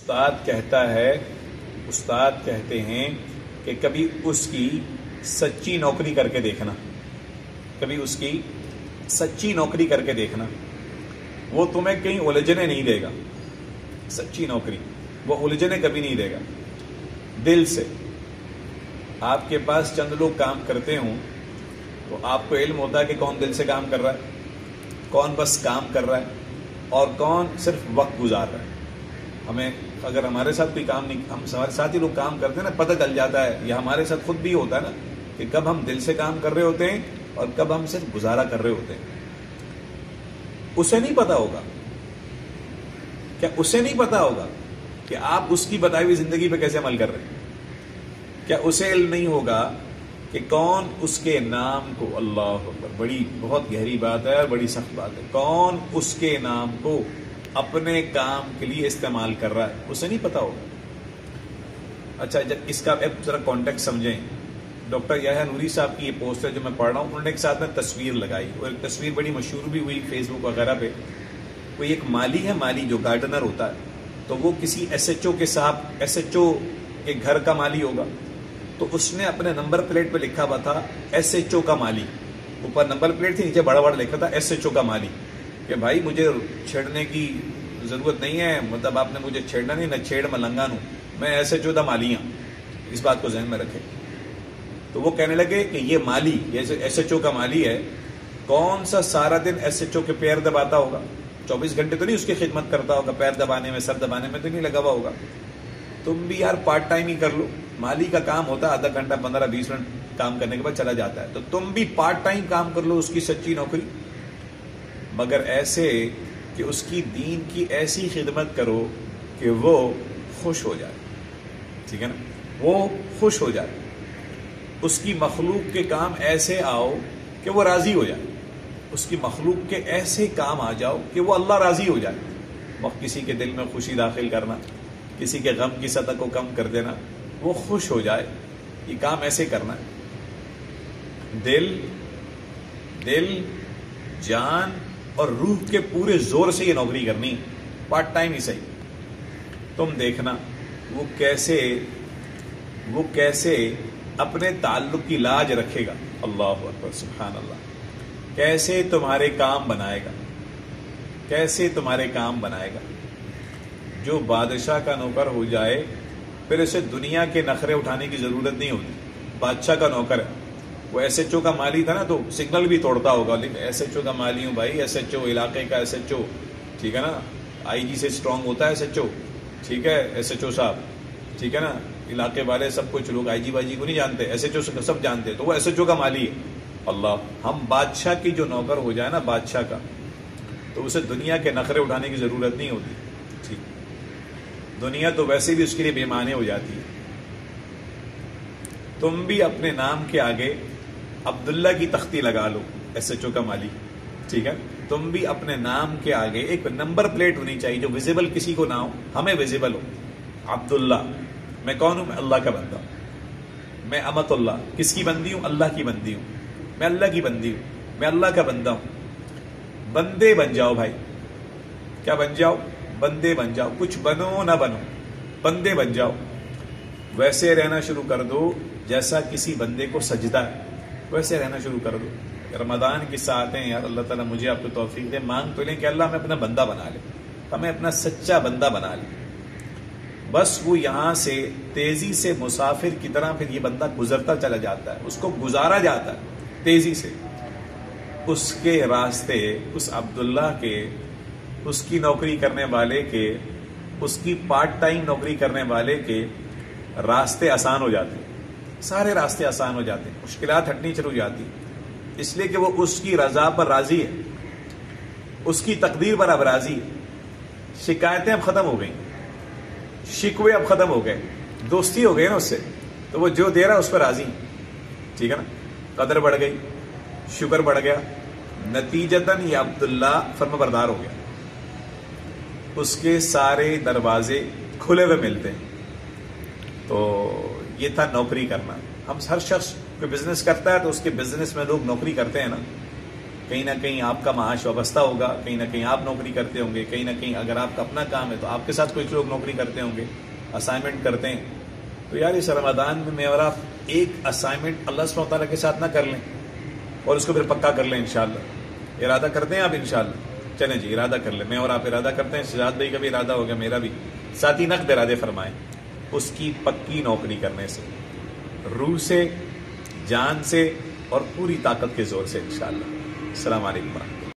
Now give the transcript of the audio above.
استاد کہتے ہیں کہ کبھی اس کی سچی نوکری کر کے دیکھنا، کبھی اس کی سچی نوکری کر کے دیکھنا، وہ تمہیں کہیں الجھنے نہیں دے گا. سچی نوکری وہ الجھنے کبھی نہیں دے گا. دل سے آپ کے پاس چند لوگ کام کرتے ہوں تو آپ کو علم ہوتا ہے کہ کون دل سے کام کر رہا ہے، کون بس کام کر رہا ہے اور کون صرف وقت گزار رہا ہے. ہمیں اگر ہمارے ساتھ کوئی کام نہیں، ہمارے ساتھ ہی لوگ کام کرتے ہیں نا، پتہ چل جاتا ہے. یہ ہمارے ساتھ خود بھی ہوتا ہے نا کہ کب ہم دل سے کام کر رہے ہوتے ہیں اور کب ہم صرف گزارا کر رہے ہوتے ہیں. اسے نہیں پتا ہوگا، کیا اسے نہیں پتا ہوگا کہ آپ اس کی بتائی ہوئی زندگی پہ کیسے عمل کر رہے ہیں؟ کیا اسے علم نہیں ہوگا کہ کون اس کے نام کو، اللہ اکبر، بڑی بہت گہری بات ہے اور بڑی سخت بات ہے، کون اس کے نام کو اپنے کام کے لیے استعمال کر رہا ہے؟ اسے نہیں پتا ہوگا. اچھا، جب اس کا ایک ذرا کانٹیکٹ سمجھیں. ڈاکٹر یحییٰ نوری صاحب کی یہ پوسٹ ہے جو میں پڑھ رہا ہوں، انہوں نے ایک ساتھ میں تصویر لگائی اور ایک تصویر بڑی مشہور بھی ہوئی فیس بک وغیرہ پہ. کوئی ایک مالی ہے، مالی جو گارڈنر ہوتا ہے، تو وہ کسی ایس ایچ او کے صاحب، ایس ایچ او کے گھر کا مالی ہوگا، تو اس نے اپنے نمبر پلیٹ پہ لکھا ہوا تھا ایس ایچ او کا مالی. اوپر نمبر پلیٹ تھی، نیچے بڑا بڑا لکھا تھا ایس ایچ او کا مالی، کہ بھائی مجھے چھیڑنے کی ضرورت نہیں ہے، مطلب آپ نے مجھے چھیڑنا نہیں، نہ چھیڑ ملنگا نوں، میں ایس ایچ او دا مالی ہوں. اس بات کو ذہن میں رکھیں. تو وہ کہنے لگے کہ یہ مالی، یہ ایس ایچ او کا مالی ہے، کون سا سارا دن ایس ایچ او کے پیر دباتا ہوگا؟ 24 گھنٹے تو نہیں اس کی خدمت کرتا ہوگا، پیر دبانے میں، سر دبانے میں تو نہیں لگا ہوا ہوگا. تم بھی یار پارٹ ٹائم ہی کر لو. مالی کا کام ہوتا ہے آدھا گھنٹہ 15-20 منٹ کام کرنے کے بعد چلا جاتا ہے، تو تم بھی پارٹ ٹائم کام کر لو اس کی سچی نوکری، مگر ایسے کہ اس کی دین کی ایسی خدمت کرو کہ وہ خوش ہو جائے. ٹھیک ہے نا؟ وہ خوش ہو جائے. اس کی مخلوق کے کام ایسے آؤ کہ وہ راضی ہو جائے. اس کی مخلوق کے ایسے کام آ جاؤ کہ وہ اللہ راضی ہو جائے. وقت کسی کے دل میں خوشی داخل کرنا، کسی کے غم کی سطح کو کم کر دینا، وہ خوش ہو جائے، یہ کام ایسے کرنا ہے. دل جان اور روح کے پورے زور سے یہ نوکری کرنی، پارٹ ٹائم ہی صحیح. تم دیکھنا وہ کیسے اپنے تعلق کی لاج رکھے گا. اللہ اکبر، سبحان اللہ. کیسے تمہارے کام بنائے گا، کیسے تمہارے کام بنائے گا. جو بادشاہ کا نوکر ہو جائے پھر اسے دنیا کے نخرے اٹھانے کی ضرورت نہیں ہوتی. بادشاہ کا نوکر ہے. وہ ایس ایچ او کا مالی تھا نا تو سگنل بھی توڑتا ہوگا، لیکن ایس ایچ او کا مالی ہوں بھائی، ایس ایچ او علاقے کا ایس ایچ او، ٹھیک ہے نا، آئی جی سے اسٹرانگ ہوتا ہے ایس ایچ او. ٹھیک ہے، ایس ایچ او صاحب، ٹھیک ہے نا، علاقے والے سب کچھ لوگ آئی جی بائی جی کو نہیں جانتے، ایس ایچ او سب جانتے، تو وہ ایس ایچ او کا مالی ہے. اللہ، ہم بادشاہ کی جو نوکر ہو جائے نا، بادشاہ کا، تو اسے دنیا کے نخرے اٹھانے کی ضرورت نہیں ہوتی. ٹھیک، دنیا تو ویسے بھی اس کے لیے بے معنی ہو جاتی ہے. تم بھی اپنے نام کے آگے عبداللہ کی تختی لگا لو، ایس ایچ او کا مالی. ٹھیک ہے، تم بھی اپنے نام کے آگے ایک نمبر پلیٹ ہونی چاہیے جو ویزیبل کسی کو نہ ہو، ہمیں ویزیبل ہو. عبداللہ، میں کون ہوں؟ میں اللہ کا بندہ ہوں. میں امت اللہ، کس کی بندی ہوں؟ اللہ کی بندی ہوں. میں اللہ کی بندی ہوں، میں اللہ کا بندہ ہوں. بندے بن جاؤ بھائی. کیا بن جاؤ؟ بندے بن جاؤ. کچھ بنو نہ بنو، بندے بن جاؤ. ویسے رہنا شروع کر دو جیسا کسی بندے کو سجدہ ہے، ویسے رہنا شروع کر دو. رمضان کی ساعتیں، یار اللہ تعالیٰ مجھے آپ کو توفیق دے، مانگ تو لیں کہ اللہ ہمیں اپنا بندہ بنا لے، ہمیں اپنا سچا بندہ بنا لے. بس وہ یہاں سے تیزی سے مسافر کی طرح پھر یہ بندہ گزرتا چلا جاتا ہے، اس کو گزارا جاتا ہے تیزی سے. اس کے راستے، اس عبداللہ کے، اس کی نوکری کرنے والے کے، اس کی پارٹ ٹائم نوکری کرنے والے کے راستے آسان ہو جاتے ہیں. سارے راستے آسان ہو جاتے ہیں، مشکلات ہٹنی شروع ہو جاتی ہیں، اس لیے کہ وہ اس کی رضا پر راضی ہے، اس کی تقدیر پر اب راضی ہے. شکایتیں اب ختم ہو گئیں، شکوے اب ختم ہو گئے، دوستی ہو گئی نا اس سے، تو وہ جو دے رہا اس پر راضی. ٹھیک ہے نا، قدر بڑھ گئی، شکر بڑھ گیا، نتیجتاً یہ عبداللہ فرما بردار ہو گیا. اس کے سارے دروازے کھلے ہوئے ملتے ہیں. تو یہ تھا نوکری کرنا. ہم ہر شخص کوئی بزنس کرتا ہے تو اس کے بزنس میں لوگ نوکری کرتے ہیں نا، کہیں نہ کہیں آپ کا معاش وابستہ ہوگا، کہیں نہ کہیں آپ نوکری کرتے ہوں گے، کہیں نہ کہیں اگر آپ کا اپنا کام ہے تو آپ کے ساتھ کچھ لوگ نوکری کرتے ہوں گے، اسائنمنٹ کرتے ہیں. تو یار اس رمضان میں اور آپ ایک اسائنمنٹ اللہ سبحانہ و تعالیٰ کے ساتھ نہ کر لیں اور اس کو پھر پکا کر لیں انشاءاللہ. ارادہ کرتے ہیں آپ انشاءاللہ؟ چلیں جی ارادہ کر لیں، میں اور آپ ارادہ کرتے ہیں. شہزاد بھائی کا بھی ارادہ ہو گیا، میرا بھی. ساتھ ہی نقد ارادے فرمائیں اس کی پکی نوکری کرنے سے، روح سے، جان سے اور پوری طاقت کے زور سے انشاءاللہ. السلام علیکم.